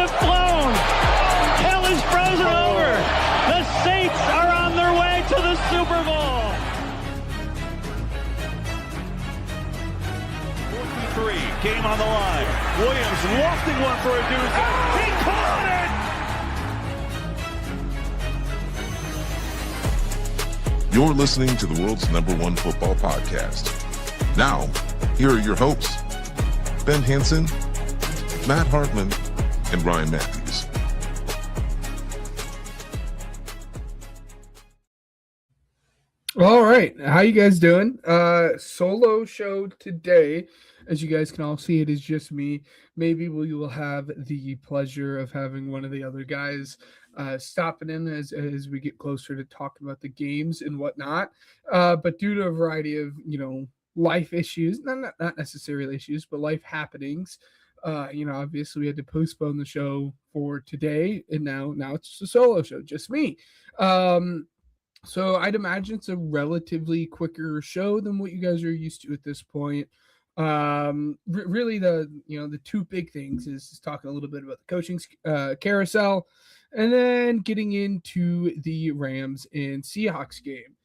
have flown. Hell is frozen over. The Saints are on their way to the Super Bowl. 4-3, game on the line. Williams lofting one for a doozy. He caught it! You're listening to the world's #1 football podcast. Now, here are your hosts, Ben Hansen, Matt Hartman, and Ryan Matthews. All right, how you guys doing? Solo show today. As you guys can all see, it is just me. Maybe we will have the pleasure of having one of the other guys stopping in as we get closer to talking about the games and whatnot. But due to a variety of, life issues, not necessarily issues, but life happenings, obviously we had to postpone the show for today, and now it's just a solo show, just me. So I'd imagine it's a relatively quicker show than what you guys are used to at this point. Really the two big things is talking a little bit about the coaching carousel, and then getting into the Rams and Seahawks game.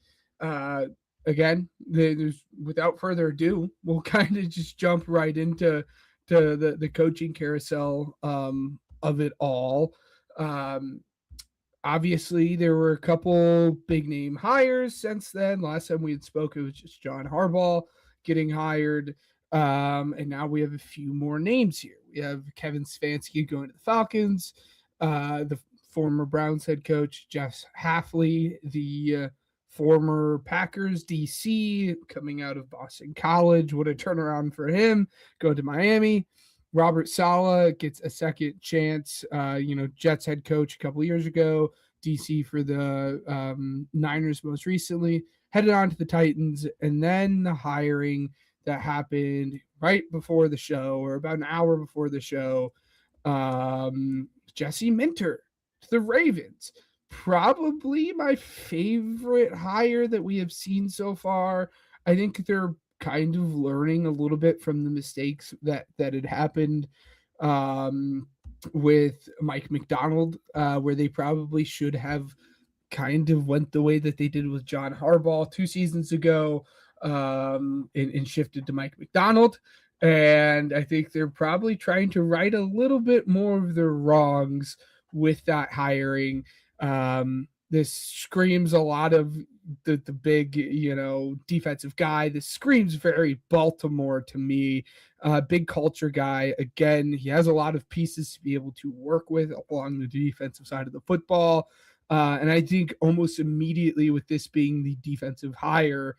Again, there's, without further ado, we'll kind of just jump right into the coaching carousel of it all. Obviously, there were a couple big name hires since then. Last time we had spoke, it was just John Harbaugh getting hired. And now we have a few more names here. We have Kevin Stefanski going to the Falcons, the former Browns head coach, Jeff Hafley, the former Packers DC, coming out of Boston College. What a turnaround for him, going to Miami. Robert Saleh gets a second chance, Jets head coach a couple years ago, DC for the Niners most recently, headed on to the Titans, and then the hiring that happened right before the show, or about an hour before the show, Jesse Minter to the Ravens. Probably my favorite hire that we have seen so far. I think they're kind of learning a little bit from the mistakes that had happened with Mike McDonald, where they probably should have kind of went the way that they did with John Harbaugh 2 seasons ago, and shifted to Mike McDonald. And I think they're probably trying to right a little bit more of their wrongs with that hiring. This screams a lot of the big, defensive guy. This screams very Baltimore to me. Big culture guy. Again, he has a lot of pieces to be able to work with along the defensive side of the football. And I think almost immediately with this being the defensive hire,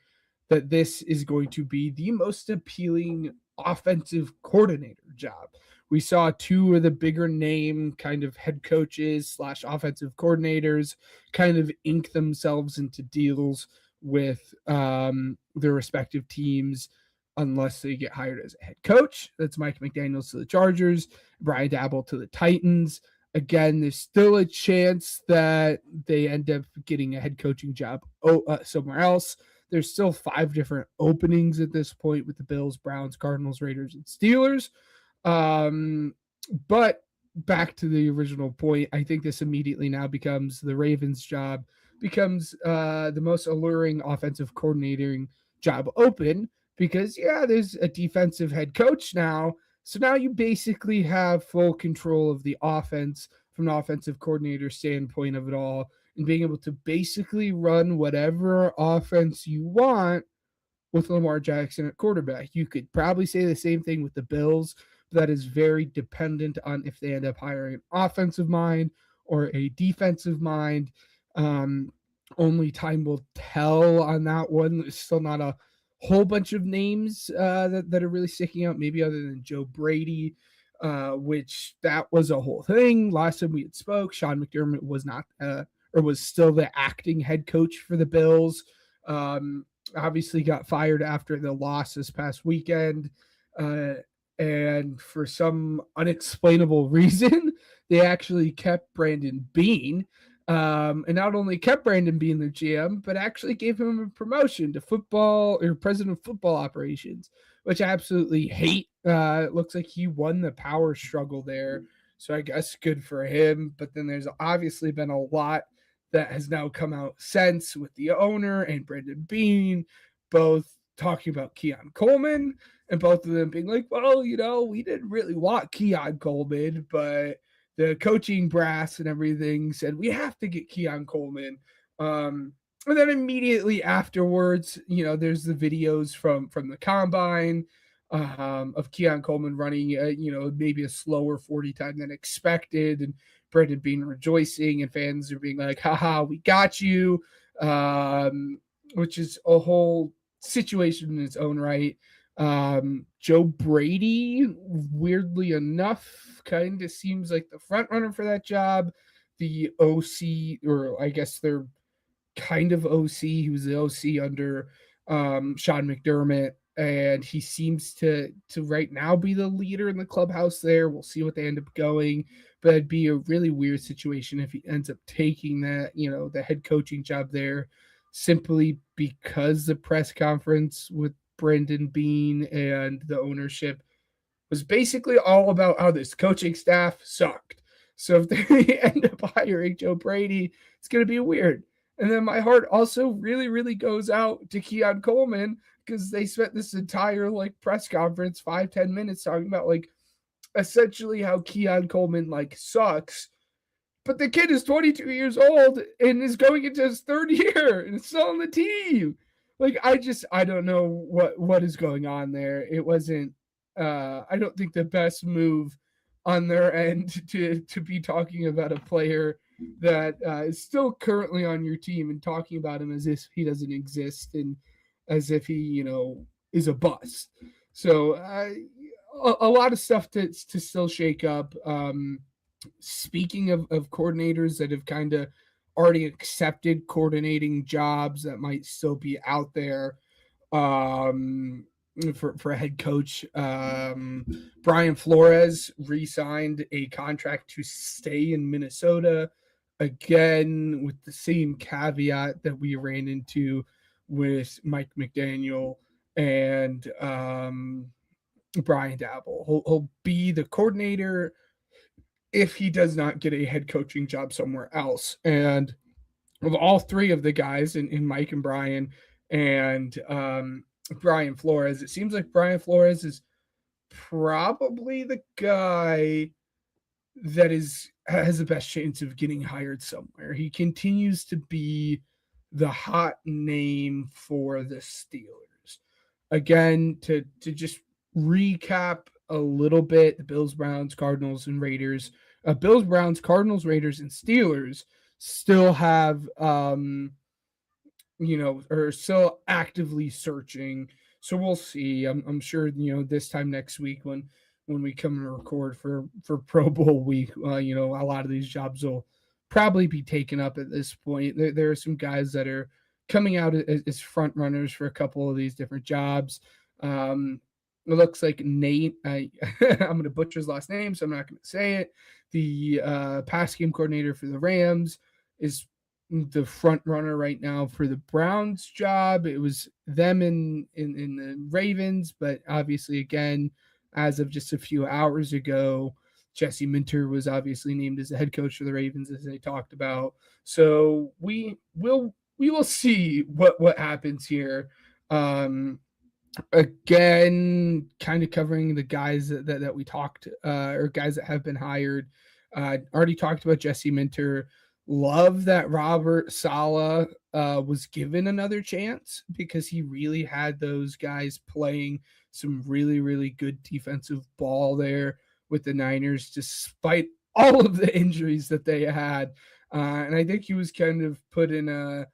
that this is going to be the most appealing offensive coordinator job. We saw 2 of the bigger name kind of head coaches / offensive coordinators kind of ink themselves into deals with their respective teams unless they get hired as a head coach. That's Mike McDaniels to the Chargers, Brian Daboll to the Titans. Again, there's still a chance that they end up getting a head coaching job somewhere else. There's still 5 different openings at this point with the Bills, Browns, Cardinals, Raiders, and Steelers. But back to the original point, I think this immediately now becomes the Ravens' job, becomes the most alluring offensive coordinating job open because, there's a defensive head coach now. So now you basically have full control of the offense from an offensive coordinator standpoint of it all, and being able to basically run whatever offense you want with Lamar Jackson at quarterback. You could probably say the same thing with the Bills, but that is very dependent on if they end up hiring an offensive mind or a defensive mind. Only time will tell on that one. There's still not a whole bunch of names that are really sticking out, maybe other than Joe Brady, which that was a whole thing. Last time we had spoke, Sean McDermott was not or was still the acting head coach for the Bills. Obviously got fired after the loss this past weekend. And for some unexplainable reason, they actually kept Brandon Beane. And not only kept Brandon Beane their GM, but actually gave him a promotion to president of football operations, which I absolutely hate. It looks like he won the power struggle there. So I guess good for him. But then there's obviously been a lot that has now come out since with the owner and Brendan Bean both talking about Keon Coleman, and both of them being like, well, we didn't really want Keon Coleman, but the coaching brass and everything said we have to get Keon Coleman. And then immediately afterwards, there's the videos from the combine of Keon Coleman running, maybe a slower 40 time than expected, and Brendan Bean rejoicing, and fans are being like, haha, we got you, which is a whole situation in its own right. Joe Brady, weirdly enough, kind of seems like the front runner for that job. The OC, or I guess they're kind of OC. He was the OC under Sean McDermott, and he seems to right now be the leader in the clubhouse there. We'll see what they end up going, but it'd be a really weird situation if he ends up taking that, the head coaching job there, simply because the press conference with Brendan Bean and the ownership was basically all about how this coaching staff sucked. So if they end up hiring Joe Brady, it's going to be weird. And then my heart also really, really goes out to Keon Coleman, because they spent this entire press conference, 5-10 minutes, talking about essentially how Keon Coleman sucks. But the kid is 22 years old and is going into his third year and is still on the team. I don't know what is going on there. It wasn't, I don't think, the best move on their end to be talking about a player that is still currently on your team and talking about him as if he doesn't exist and as if he, is a bust. So a lot of stuff to still shake up. Speaking of coordinators that have kind of already accepted coordinating jobs that might still be out there for a head coach, Brian Flores re-signed a contract to stay in Minnesota, again with the same caveat that we ran into with Mike McDaniel and Brian Dabble. He'll be the coordinator if he does not get a head coaching job somewhere else. And of all three of the guys in Mike and Brian and Brian Flores, it seems like Brian Flores is probably the guy that has the best chance of getting hired somewhere. He continues to be the hot name for the Steelers. Again, to just recap a little bit, the Bills, Browns, Cardinals, and Raiders. Bills, Browns, Cardinals, Raiders, and Steelers still have, are still actively searching. So we'll see. I'm sure, this time next week when we come and record for Pro Bowl week, a lot of these jobs will probably be taken up at this point. There are some guys that are coming out as front runners for a couple of these different jobs. It looks like Nate, I'm going to butcher his last name, so I'm not going to say it. The pass game coordinator for the Rams is the front runner right now for the Browns job. It was them in the Ravens, but obviously, again, as of just a few hours ago, Jesse Minter was obviously named as the head coach for the Ravens, as they talked about. So we will see what happens here. Again, kind of covering the guys that we talked, or guys that have been hired. Already talked about Jesse Minter. Love that Robert Saleh was given another chance, because he really had those guys playing some really, really good defensive ball there with the Niners, despite all of the injuries that they had. And I think he was kind of put in a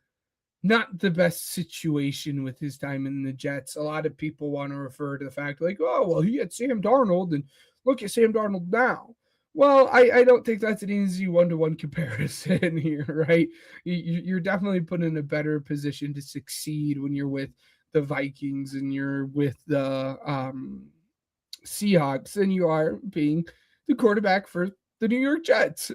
not the best situation with his time in the Jets. A lot of people want to refer to the fact oh, well, he had Sam Darnold, and look at Sam Darnold now. Well, I don't think that's an easy one-to-one comparison here, right? You're definitely put in a better position to succeed when you're with the Vikings and you're with the Seahawks than you are being the quarterback for the New York Jets.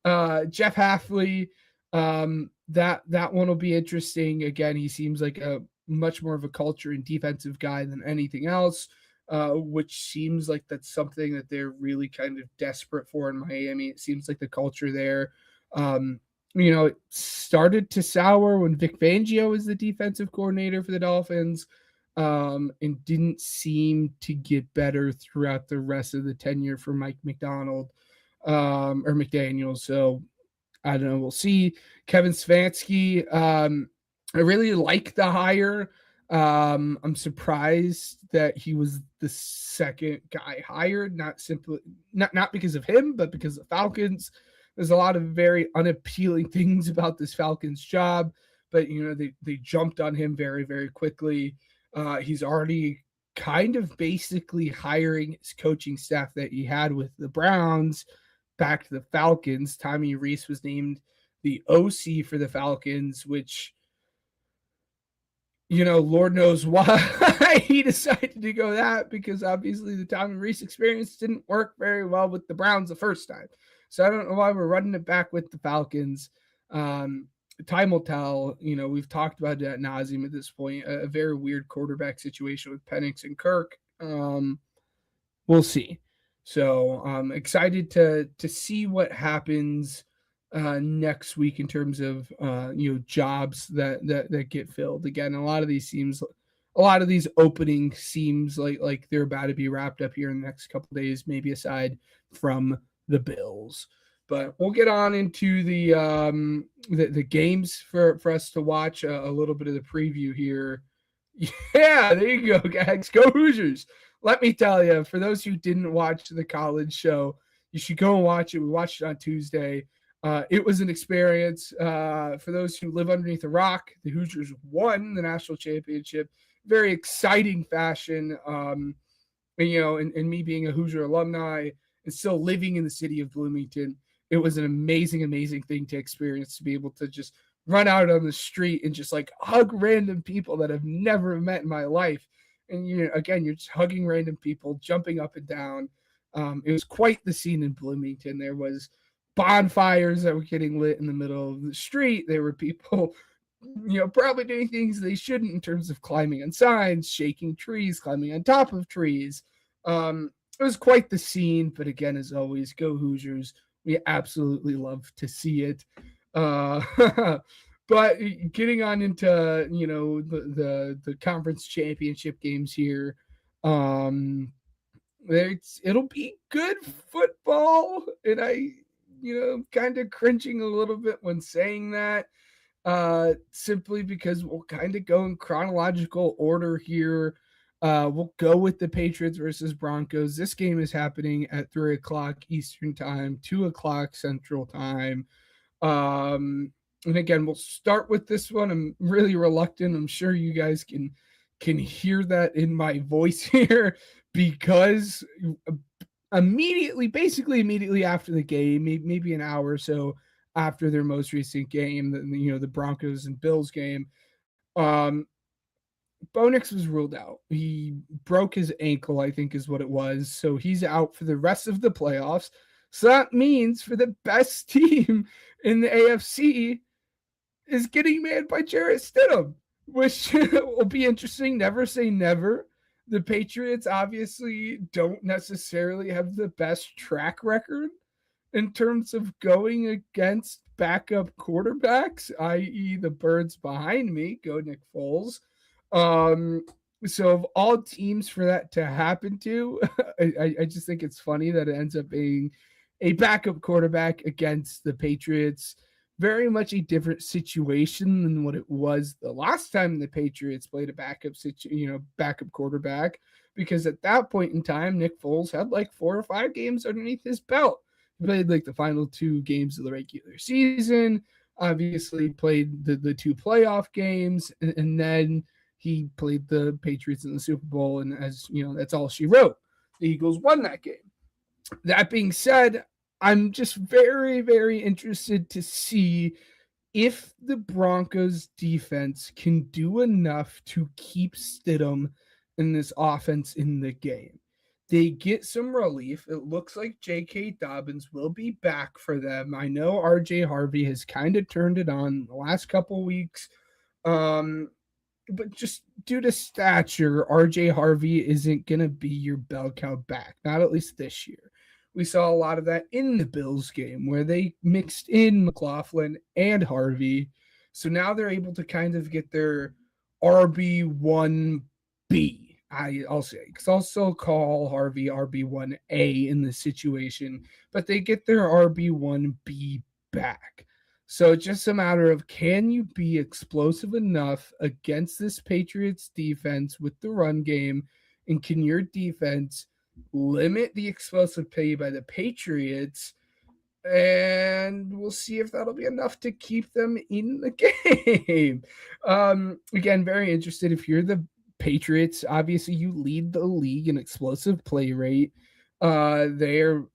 Jeff Hafley, that one will be interesting. Again, he seems like a much more of a culture and defensive guy than anything else. which seems like that's something that they're really kind of desperate for in Miami. It seems like the culture there, it started to sour when Vic Fangio was the defensive coordinator for the Dolphins, and didn't seem to get better throughout the rest of the tenure for Mike McDonald, or McDaniel. So I don't know. We'll see. Kevin Stefanski. I really like the hire. I'm surprised that he was the second guy hired, not because of him, but because of Falcons. There's a lot of very unappealing things about this Falcons job, but they jumped on him very, very quickly. He's already kind of basically hiring his coaching staff that he had with the Browns back to the Falcons. Tommy Reese was named the OC for the Falcons, which, Lord knows why he decided to go that, because obviously the Tommy Reese experience didn't work very well with the Browns the first time. So I don't know why we're running it back with the Falcons. Time will tell. We've talked about it ad nauseum at this point. A very weird quarterback situation with Penix and Kirk. We'll see. So I'm excited to see what happens next week in terms of jobs that get filled. Again, a lot of these openings seems like they're about to be wrapped up here in the next couple of days, maybe aside from the Bills. But we'll get on into the games for us to watch, a little bit of the preview here. Yeah, there you go, guys. Go Hoosiers. Let me tell you, for those who didn't watch the college show, you should go and watch it. We watched it on Tuesday. It was an experience. For those who live underneath a rock, the Hoosiers won the national championship. Very exciting fashion. And me being a Hoosier alumni and still living in the city of Bloomington, it was an amazing, amazing thing to experience, to be able to just run out on the street and just like hug random people that I've never met in my life. And you're just hugging random people, jumping up and down. It was quite the scene in Bloomington. There was bonfires that were getting lit in the middle of the street. There were people, probably doing things they shouldn't in terms of climbing on signs, shaking trees, climbing on top of trees. It was quite the scene, but again, as always, go Hoosiers. We absolutely love to see it. But getting on into the conference championship games here, it'll be good football, and I kind of cringing a little bit when saying that, simply because we'll kind of go in chronological order here. We'll go with the Patriots versus Broncos. This game is happening at 3:00 Eastern time, 2:00 Central time. And again, we'll start with this one. I'm really reluctant. I'm sure you guys can hear that in my voice here, because basically immediately after the game, maybe an hour or so after their most recent game, the Broncos and Bills game, Bo Nix was ruled out. He broke his ankle, I think is what it was. So he's out for the rest of the playoffs. So that means for the best team in the AFC is getting manned by Jarrett Stidham, which will be interesting. Never say never. The Patriots obviously don't necessarily have the best track record in terms of going against backup quarterbacks, i.e. the birds behind me. Go Nick Foles. So of all teams for that to happen to, I just think it's funny that it ends up being a backup quarterback against the Patriots. Very much a different situation than what it was the last time the Patriots played a backup quarterback, because at that point in time, Nick Foles had like 4 or 5 games underneath his belt. He played like the final 2 games of the regular season, obviously played the 2 playoff games, and then he played the Patriots in the Super Bowl, and as you know, that's all she wrote. The Eagles won that game. That being said, I'm just very, very interested to see if the Broncos defense can do enough to keep Stidham in this offense in the game. They get some relief. It looks like J.K. Dobbins will be back for them. I know R.J. Harvey has kind of turned it on the last couple weeks. but just due to stature, RJ Harvey isn't going to be your bell cow back, not at least this year. We saw a lot of that in the Bills game where they mixed in McLaughlin and Harvey. So now they're able to kind of get their RB1B. I'll say, because I'll still call Harvey RB1A in this situation, but they get their RB1B back. So it's just a matter of, can you be explosive enough against this Patriots defense with the run game, and can your defense limit the explosive play by the Patriots? And we'll see if that'll be enough to keep them in the game. Again, very interested. If you're the Patriots, obviously you lead the league in explosive play rate. They're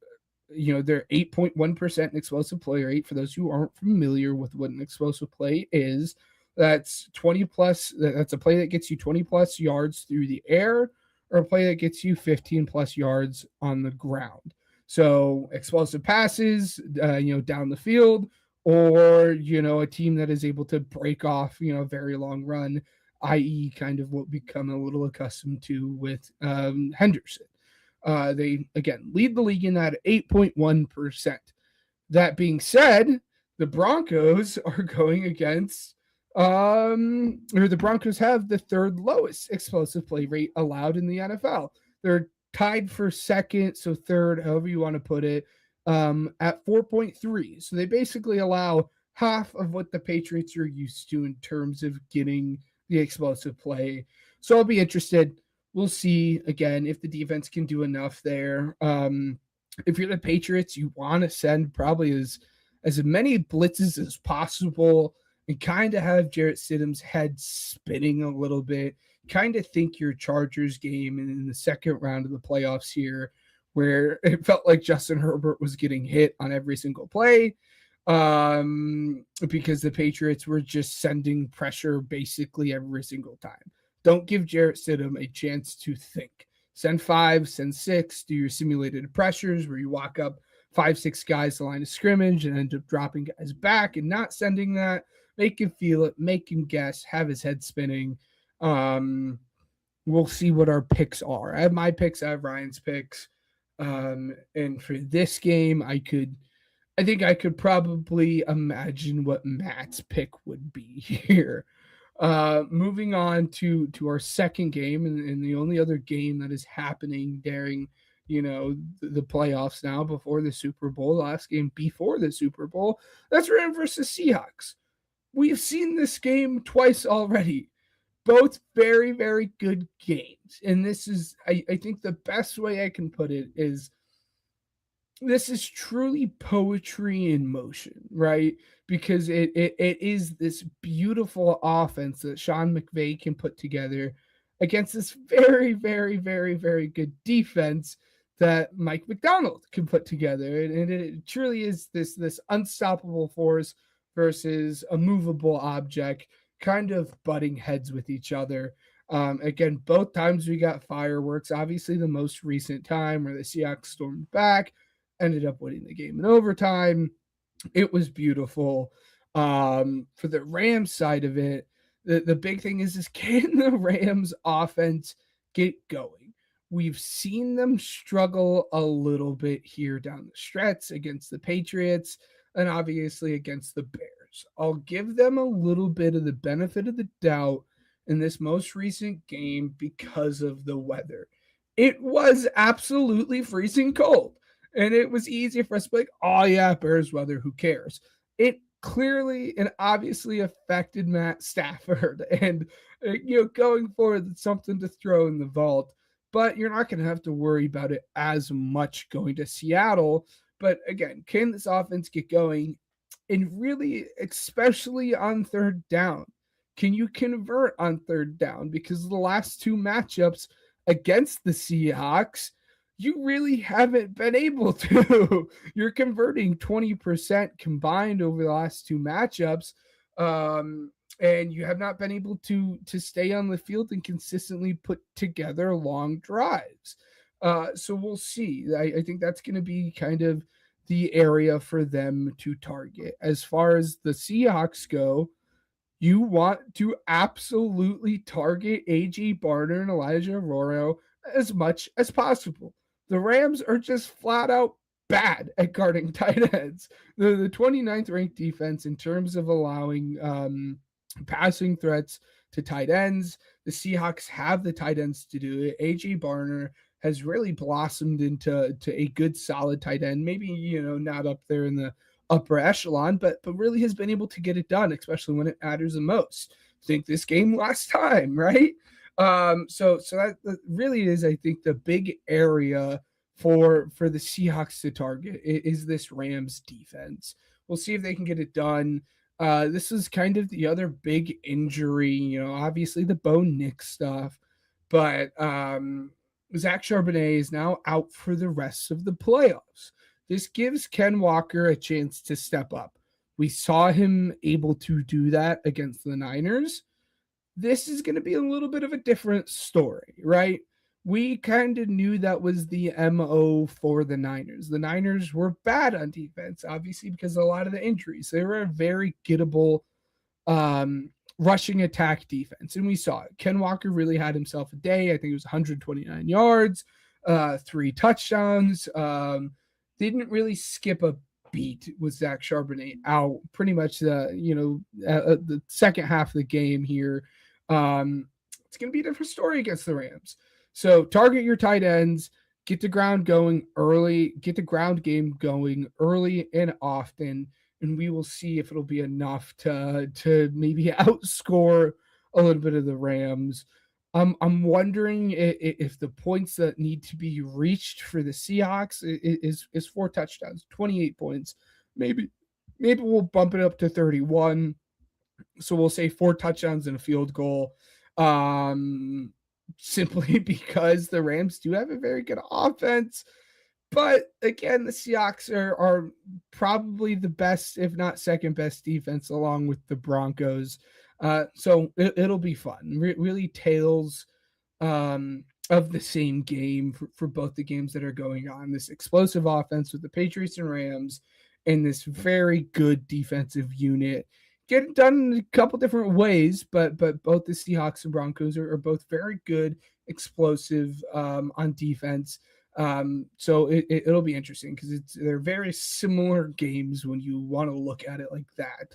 8.1% explosive play rate. For those who aren't familiar with what an explosive play is, that's 20 plus. That's a play that gets you 20 plus yards through the air, or a play that gets you 15 plus yards on the ground. So explosive passes, down the field, or, a team that is able to break off, a very long run, i.e. kind of what we become a little accustomed to with Henderson. They, again, lead the league in that 8.1%. That being said, the Broncos are going against, the Broncos have the third lowest explosive play rate allowed in the NFL. They're tied for second, so third, however you want to put it, at 4.3. So they basically allow half of what the Patriots are used to in terms of getting the explosive play. So I'll be interested. We'll see, again, if the defense can do enough there. If you're the Patriots, you want to send probably as many blitzes as possible and kind of have Jarrett Stidham's head spinning a little bit. Kind of think your Chargers game in the second round of the playoffs here, where it felt like Justin Herbert was getting hit on every single play, because the Patriots were just sending pressure basically every single time. Don't give Jarrett Stidham a chance to think. Send 5, send 6, do your simulated pressures where you walk up 5-6 guys to the line of scrimmage and end up dropping guys back and not sending that. Make him feel it, make him guess, have his head spinning. We'll see what our picks are. I have my picks, I have Ryan's picks. And for this game, I think I could probably imagine what Matt's pick would be here. Moving on to our second game, and the only other game that is happening during, the playoffs now before the Super Bowl, the last game before the Super Bowl, that's Rams versus Seahawks. We've seen this game twice already. Both very, very good games. And this is, I think the best way I can put it is, this is truly poetry in motion, right? Because it is this beautiful offense that Sean McVay can put together against this very, very, very, very good defense that Mike Macdonald can put together. And it truly is this unstoppable force versus a movable object, kind of butting heads with each other. Again, both times we got fireworks. Obviously, the most recent time where the Seahawks stormed back, ended up winning the game in overtime. It was beautiful. For the Rams side of it, the big thing is can the Rams offense get going? We've seen them struggle a little bit here down the stretch against the Patriots and obviously against the Bears. I'll give them a little bit of the benefit of the doubt in this most recent game because of the weather. It was absolutely freezing cold. And it was easy for us to be like, oh yeah, Bears weather, who cares? It clearly and obviously affected Matt Stafford. And, going forward, it's something to throw in the vault. But you're not going to have to worry about it as much going to Seattle. But again, can this offense get going? And really, especially on third down, can you convert on third down? Because the last two matchups against the Seahawks, you really haven't been able to. You're converting 20% combined over the last two matchups, and you have not been able to stay on the field and consistently put together long drives. So we'll see. I think that's going to be kind of the area for them to target. As far as the Seahawks go, You want to absolutely target A.J. Barner and Elijah Arroyo as much as possible. The Rams are just flat out bad at guarding tight ends. The 29th ranked defense in terms of allowing passing threats to tight ends. The Seahawks have the tight ends to do it. A.J. Barner has really blossomed into a good, solid tight end. Maybe, not up there in the upper echelon, but really has been able to get it done, especially when it matters the most. Think this game last time, right? So that really is, I think, the big area for the Seahawks to target is this Rams defense. We'll see if they can get it done. This is kind of the other big injury, obviously the Bo Nix stuff, but Zach Charbonnet is now out for the rest of the playoffs. This gives Ken Walker a chance to step up. We saw him able to do that against the Niners. This is going to be a little bit of a different story, right? We kind of knew that was the MO for the Niners. The Niners were bad on defense, obviously, because of a lot of the injuries. They were a very gettable rushing attack defense, and we saw it. Ken Walker really had himself a day. I think it was 129 yards, 3 touchdowns. Didn't really skip a beat with Zach Charbonnet out pretty much the second half of the game here. It's going to be a different story against the Rams. So target your tight ends, get the ground going early, get the ground game going early and often, and we will see if it'll be enough to maybe outscore a little bit of the Rams. I'm wondering if the points that need to be reached for the Seahawks is 4 touchdowns, 28 points. Maybe we'll bump it up to 31. So we'll say 4 touchdowns and a field goal. Simply because the Rams do have a very good offense. But again, the Seahawks are probably the best, if not second best defense, along with the Broncos. So it'll be fun. Really tales of the same game for both the games that are going on. This explosive offense with the Patriots and Rams and this very good defensive unit. Get it done in a couple different ways, but both the Seahawks and Broncos are both very good, explosive on defense. So it'll be interesting because they're very similar games when you want to look at it like that.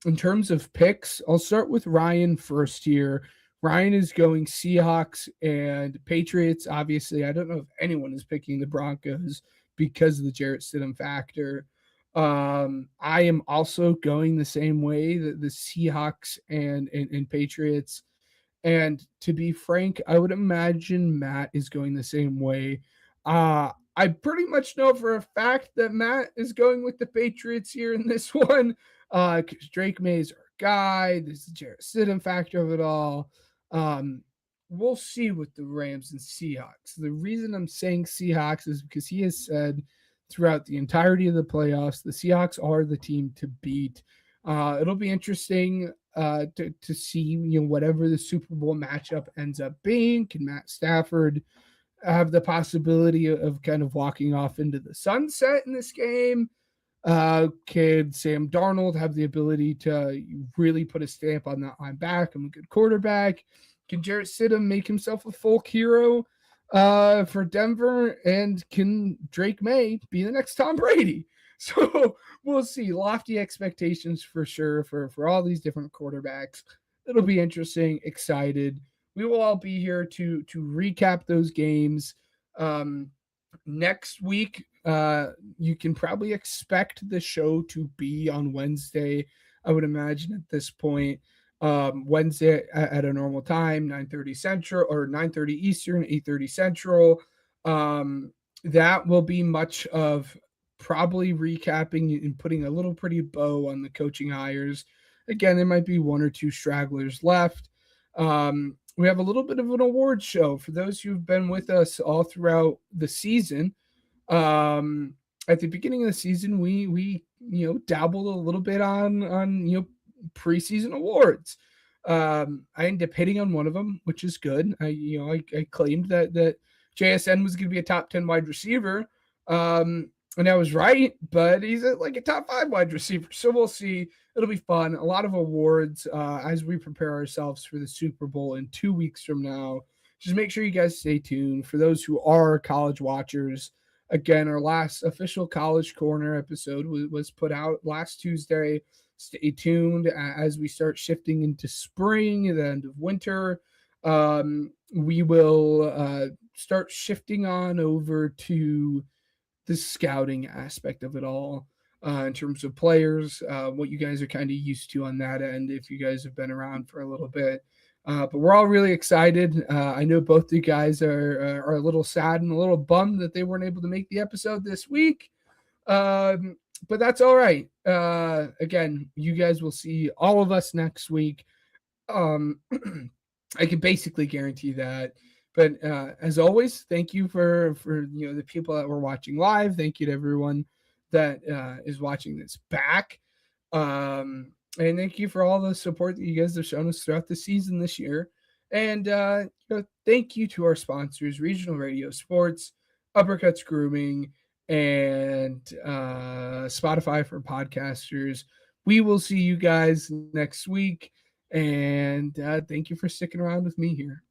In terms of picks, I'll start with Ryan first here. Ryan is going Seahawks and Patriots. Obviously, I don't know if anyone is picking the Broncos because of the Jarrett Stidham factor. I am also going the same way, the Seahawks and Patriots. And to be frank, I would imagine Matt is going the same way. I pretty much know for a fact that Matt is going with the Patriots here in this one. Because Drake May is our guy. This is the Jarrett Stidham factor of it all. We'll see with the Rams and Seahawks. The reason I'm saying Seahawks is because he has said throughout the entirety of the playoffs, the Seahawks are the team to beat. It'll be interesting to see, whatever the Super Bowl matchup ends up being. Can Matt Stafford have the possibility of kind of walking off into the sunset in this game? Can Sam Darnold have the ability to really put a stamp on that I'm back, I'm a good quarterback? Can Jarrett Stidham make himself a folk hero for Denver? And can Drake May be the next Tom Brady? So we'll see. Lofty expectations for sure for all these different quarterbacks. It'll be interesting, excited. We will all be here to recap those games. Next week, you can probably expect the show to be on Wednesday, I would imagine at this point. Wednesday at a normal time, 9:30 Central or 9:30 Eastern, 8:30 Central. That will be much of probably recapping and putting a little pretty bow on the coaching hires. Again, there might be 1 or 2 stragglers left. We have a little bit of an award show for those who've been with us all throughout the season. At the beginning of the season, we dabbled a little bit on preseason awards. I ended up hitting on one of them, which is good. I claimed that JSN was going to be a top 10 wide receiver. And I was right, but he's like a top 5 wide receiver. So we'll see. It'll be fun. A lot of awards as we prepare ourselves for the Super Bowl in 2 weeks from now. Just make sure you guys stay tuned. For those who are college watchers, again, our last official College Corner episode was put out last Tuesday. Stay tuned as we start shifting into spring, the end of winter. We will start shifting on over to the scouting aspect of it all in terms of players, what you guys are kind of used to on that end if you guys have been around for a little bit. But we're all really excited. I know both you guys are a little sad and a little bummed that they weren't able to make the episode this week. But that's all right. Again, you guys will see all of us next week. I can basically guarantee that. But as always, thank you for the people that were watching live. Thank you to everyone that is watching this back. And thank you for all the support that you guys have shown us throughout the season this year. And thank you to our sponsors, Regional Radio Sports, Uppercuts Grooming, and Spotify for podcasters. We will see you guys next week. And thank you for sticking around with me here.